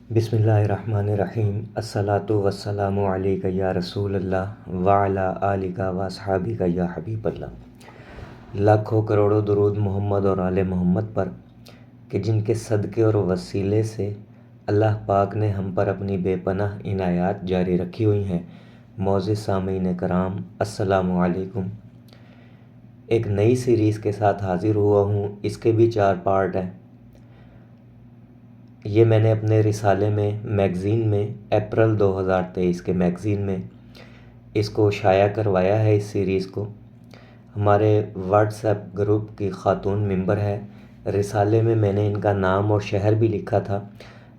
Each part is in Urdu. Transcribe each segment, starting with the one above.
بسم اللہ الرحمن الرحیم الصلاۃ والسلام علیک یا رسول اللہ وعلی آلک و اصحابک یا حبیب اللہ۔ لاکھوں کروڑوں درود محمد اور آل محمد پر کہ جن کے صدقے اور وسیلے سے اللہ پاک نے ہم پر اپنی بے پناہ عنایات جاری رکھی ہوئی ہیں۔ معزز سامعین کرام، السلام علیکم۔ ایک نئی سیریز کے ساتھ حاضر ہوا ہوں۔ اس کے بھی 4 پارٹ ہیں۔ یہ میں نے اپنے رسالے میں میگزین میں اپریل 2023 کے میگزین میں اس کو شائع کروایا ہے۔ اس سیریز کو ہمارے واٹس ایپ گروپ کی خاتون ممبر ہے۔ رسالے میں نے ان کا نام اور شہر بھی لکھا تھا،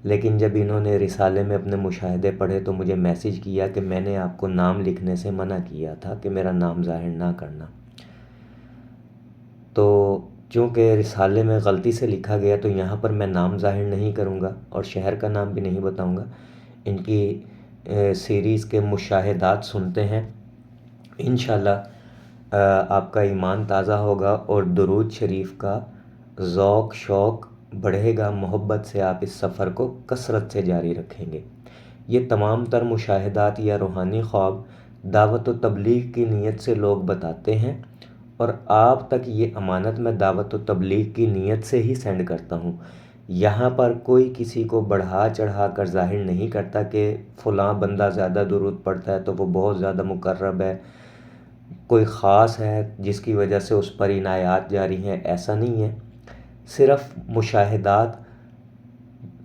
لیکن جب انہوں نے رسالے میں اپنے مشاہدے پڑھے تو مجھے میسیج کیا کہ میں نے آپ کو نام لکھنے سے منع کیا تھا کہ میرا نام ظاہر نہ کرنا۔ تو چونکہ رسالے میں غلطی سے لکھا گیا تو یہاں پر میں نام ظاہر نہیں کروں گا اور شہر کا نام بھی نہیں بتاؤں گا۔ ان کی سیریز کے مشاہدات سنتے ہیں، انشاءاللہ آپ کا ایمان تازہ ہوگا اور درود شریف کا ذوق شوق بڑھے گا۔ محبت سے آپ اس سفر کو کثرت سے جاری رکھیں گے۔ یہ تمام تر مشاہدات یا روحانی خواب دعوت و تبلیغ کی نیت سے لوگ بتاتے ہیں، اور آپ تک یہ امانت میں دعوت و تبلیغ کی نیت سے ہی سینڈ کرتا ہوں۔ یہاں پر کوئی کسی کو بڑھا چڑھا کر ظاہر نہیں کرتا کہ فلاں بندہ زیادہ درود پڑھتا ہے تو وہ بہت زیادہ مقرب ہے، کوئی خاص ہے جس کی وجہ سے اس پر عنایات جاری ہیں۔ ایسا نہیں ہے، صرف مشاہدات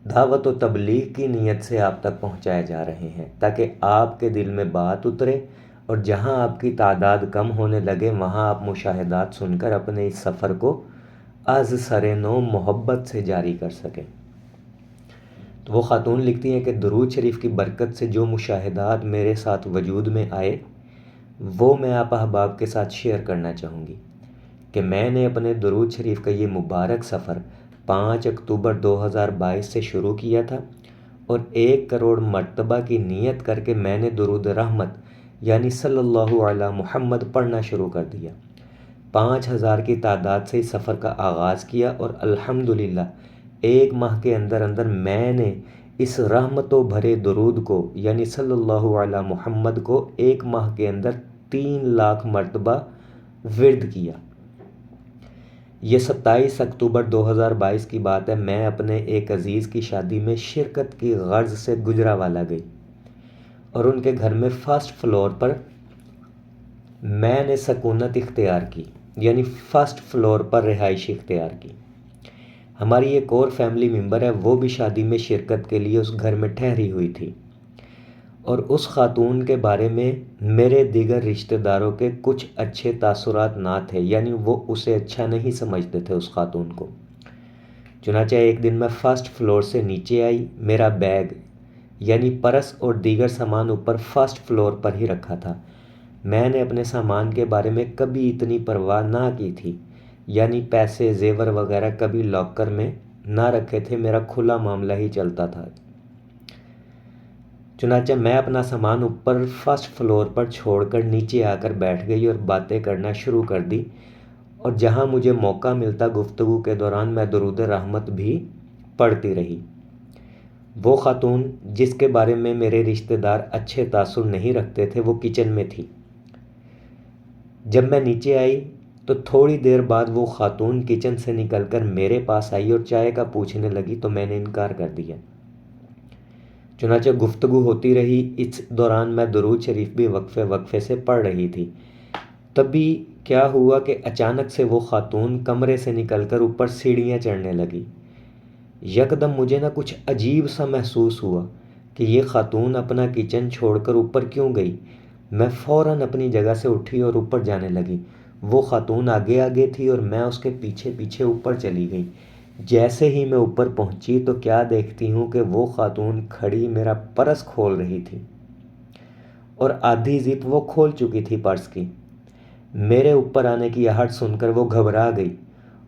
دعوت و تبلیغ کی نیت سے آپ تک پہنچائے جا رہے ہیں تاکہ آپ کے دل میں بات اترے، اور جہاں آپ کی تعداد کم ہونے لگے وہاں آپ مشاہدات سن کر اپنے اس سفر کو از سر نو محبت سے جاری کر سکیں۔ تو وہ خاتون لکھتی ہیں کہ درود شریف کی برکت سے جو مشاہدات میرے ساتھ وجود میں آئے وہ میں آپ احباب کے ساتھ شیئر کرنا چاہوں گی کہ میں نے اپنے درود شریف کا یہ مبارک سفر 5 اکتوبر 2022 سے شروع کیا تھا، اور 1 کروڑ مرتبہ کی نیت کر کے میں نے درود رحمت یعنی صلی اللہ علی محمد پڑھنا شروع کر دیا۔ 5000 کی تعداد سے اس سفر کا آغاز کیا، اور الحمدللہ 1 ماہ کے اندر اندر میں نے اس رحمتوں بھرے درود کو یعنی صلی اللہ علی محمد کو 1 ماہ کے اندر 3 لاکھ مرتبہ ورد کیا۔ یہ 27 اکتوبر 2022 کی بات ہے۔ میں اپنے ایک عزیز کی شادی میں شرکت کی غرض سے گجرانوالہ گئی، اور ان کے گھر میں فرسٹ فلور پر میں نے سکونت اختیار کی، یعنی فرسٹ فلور پر رہائش اختیار کی۔ ہماری ایک اور فیملی ممبر ہے، وہ بھی شادی میں شرکت کے لیے اس گھر میں ٹھہری ہوئی تھی، اور اس خاتون کے بارے میں میرے دیگر رشتہ داروں کے کچھ اچھے تاثرات نہ تھے، یعنی وہ اسے اچھا نہیں سمجھتے تھے اس خاتون کو۔ چنانچہ ایک دن میں فرسٹ فلور سے نیچے آئی، میرا بیگ یعنی پرس اور دیگر سامان اوپر فرسٹ فلور پر ہی رکھا تھا۔ میں نے اپنے سامان کے بارے میں کبھی اتنی پرواہ نہ کی تھی، یعنی پیسے زیور وغیرہ کبھی لاکر میں نہ رکھے تھے، میرا کھلا معاملہ ہی چلتا تھا۔ چنانچہ میں اپنا سامان اوپر فرسٹ فلور پر چھوڑ کر نیچے آ کر بیٹھ گئی اور باتیں کرنا شروع کر دی، اور جہاں مجھے موقع ملتا گفتگو کے دوران میں درود رحمت بھی پڑھتی رہی۔ وہ خاتون جس کے بارے میں میرے رشتہ دار اچھے تاثر نہیں رکھتے تھے وہ کچن میں تھی۔ جب میں نیچے آئی تو تھوڑی دیر بعد وہ خاتون کچن سے نکل کر میرے پاس آئی اور چائے کا پوچھنے لگی تو میں نے انکار کر دیا۔ چنانچہ گفتگو ہوتی رہی۔ اس دوران میں درود شریف بھی وقفے وقفے سے پڑھ رہی تھی۔ تبھی کیا ہوا کہ اچانک سے وہ خاتون کمرے سے نکل کر اوپر سیڑھیاں چڑھنے لگی۔ یکدم مجھے کچھ عجیب سا محسوس ہوا کہ یہ خاتون اپنا کچن چھوڑ کر اوپر کیوں گئی۔ میں فوراً اپنی جگہ سے اٹھی اور اوپر جانے لگی۔ وہ خاتون آگے آگے تھی اور میں اس کے پیچھے پیچھے اوپر چلی گئی۔ جیسے ہی میں اوپر پہنچی تو کیا دیکھتی ہوں کہ وہ خاتون کھڑی میرا پرس کھول رہی تھی، اور آدھی زپ وہ کھول چکی تھی پرس کی۔ میرے اوپر آنے کی آہٹ سن کر وہ گھبرا گئی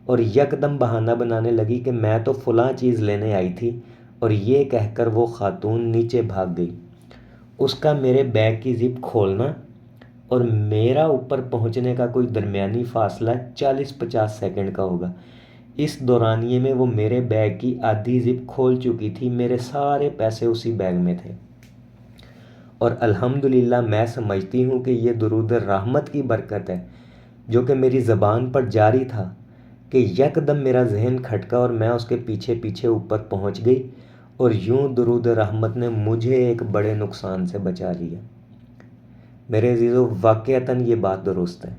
اور یکدم بہانہ بنانے لگی کہ میں تو فلاں چیز لینے آئی تھی، اور یہ کہہ کر وہ خاتون نیچے بھاگ گئی۔ اس کا میرے بیگ کی زپ کھولنا اور میرا اوپر پہنچنے کا کوئی درمیانی فاصلہ 40-50 سیکنڈ کا ہوگا۔ اس دورانیے میں وہ میرے بیگ کی آدھی زپ کھول چکی تھی، میرے سارے پیسے اسی بیگ میں تھے، اور الحمدللہ میں سمجھتی ہوں کہ یہ درود رحمت کی برکت ہے جو کہ میری زبان پر جاری تھا کہ یکدم میرا ذہن کھٹکا اور میں اس کے پیچھے پیچھے اوپر پہنچ گئی، اور یوں درود رحمت نے مجھے ایک بڑے نقصان سے بچا لیا۔ میرے عزیزو، واقعتاً یہ بات درست ہے۔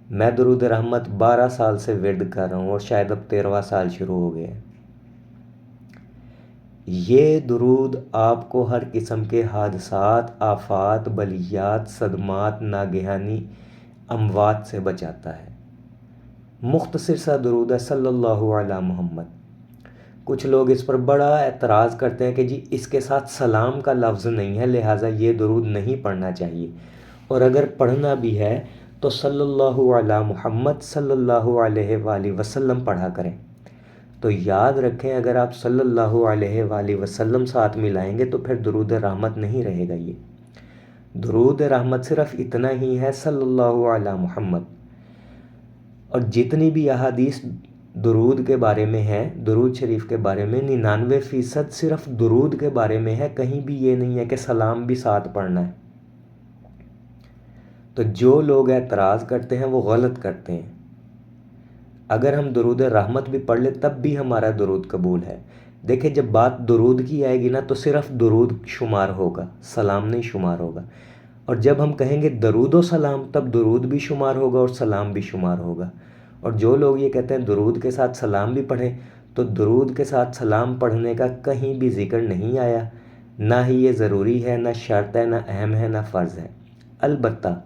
میں درود رحمت 12 سال سے ورد کر رہا ہوں اور شاید اب 13واں سال شروع ہو گیا ہے۔ یہ درود آپ کو ہر قسم کے حادثات، آفات، بلیات، صدمات، ناگہانی اموات سے بچاتا ہے۔ مختصر سا درود ہے صلی اللہ علی محمد۔ کچھ لوگ اس پر بڑا اعتراض کرتے ہیں کہ جی اس کے ساتھ سلام کا لفظ نہیں ہے، لہٰذا یہ درود نہیں پڑھنا چاہیے، اور اگر پڑھنا بھی ہے تو صلی اللہ علی محمد صلی اللہ علیہ وآلہ وسلم پڑھا کریں۔ تو یاد رکھیں، اگر آپ صلی اللہ علیہ وآلہ وسلم ساتھ ملائیں گے تو پھر درود رحمت نہیں رہے گا۔ یہ درود رحمت صرف اتنا ہی ہے، صلی اللہ علی محمد۔ اور جتنی بھی احادیث درود کے بارے میں ہے، درود شریف کے بارے میں، 99% صرف درود کے بارے میں ہے، کہیں بھی یہ نہیں ہے کہ سلام بھی ساتھ پڑھنا ہے۔ تو جو لوگ اعتراض کرتے ہیں وہ غلط کرتے ہیں۔ اگر ہم درود رحمت بھی پڑھ لیں تب بھی ہمارا درود قبول ہے۔ دیکھیں، جب بات درود کی آئے گی نا تو صرف درود شمار ہوگا، سلام نہیں شمار ہوگا، اور جب ہم کہیں گے درود و سلام تب درود بھی شمار ہوگا اور سلام بھی شمار ہوگا۔ اور جو لوگ یہ کہتے ہیں درود کے ساتھ سلام بھی پڑھیں، تو درود کے ساتھ سلام پڑھنے کا کہیں بھی ذکر نہیں آیا، نہ ہی یہ ضروری ہے، نہ شرط ہے، نہ اہم ہے، نہ فرض ہے۔ البتہ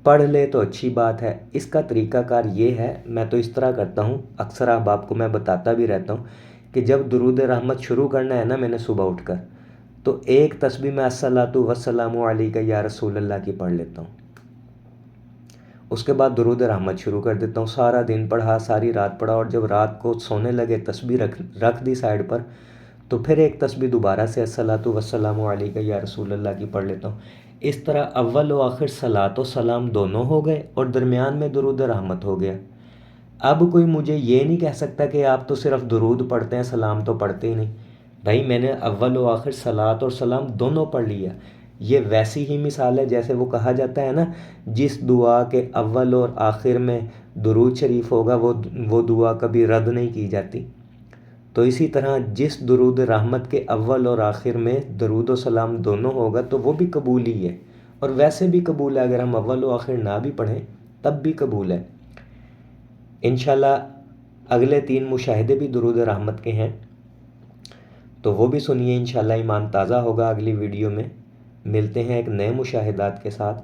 پڑھ لے تو اچھی بات ہے۔ اس کا طریقہ کار یہ ہے، میں تو اس طرح کرتا ہوں، اکثر آپ کو میں بتاتا بھی رہتا ہوں کہ جب درود رحمت شروع کرنا ہے نا میں نے صبح اٹھ کر، تو ایک تسبیح میں الصلاۃ والسلام علیک یا رسول اللہ کی پڑھ لیتا ہوں، اس کے بعد درود رحمت شروع کر دیتا ہوں۔ سارا دن پڑھا، ساری رات پڑھا، اور جب رات کو سونے لگے تسبیح رکھ دی سائڈ پر، تو پھر ایک تسبیح دوبارہ سے الصلاۃ والسلام علیک یا رسول اللہ کی پڑھ لیتا ہوں۔ اس طرح اول و آخر صلاۃ و سلام دونوں ہو گئے اور درمیان میں درود رحمت ہو گیا۔ اب کوئی مجھے یہ نہیں کہہ سکتا کہ آپ تو صرف درود پڑھتے ہیں، سلام تو پڑھتے ہی نہیں۔ بھائی، میں نے اول و آخر صلاۃ اور سلام دونوں پڑھ لیا۔ یہ ویسی ہی مثال ہے جیسے وہ کہا جاتا ہے نا، جس دعا کے اول اور آخر میں درود شریف ہوگا وہ دعا کبھی رد نہیں کی جاتی۔ تو اسی طرح جس درود رحمت کے اول اور آخر میں درود و سلام دونوں ہوگا تو وہ بھی قبول ہی ہے، اور ویسے بھی قبول ہے، اگر ہم اول و آخر نہ بھی پڑھیں تب بھی قبول ہے۔ انشاءاللہ اگلے 3 مشاہدے بھی درود رحمت کے ہیں، تو وہ بھی سنیے، انشاءاللہ ایمان تازہ ہوگا۔ اگلی ویڈیو میں ملتے ہیں ایک نئے مشاہدات کے ساتھ۔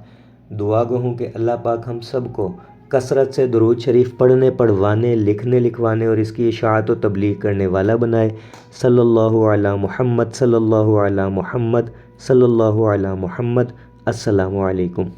دعا گو ہوں کہ اللہ پاک ہم سب کو کثرت سے درود شریف پڑھنے، پڑھوانے، لکھنے، لکھوانے اور اس کی اشاعت و تبلیغ کرنے والا بنائے۔ صلی اللہ علی محمد، صلی اللہ علی محمد، صلی اللہ علی محمد۔ السلام علیکم۔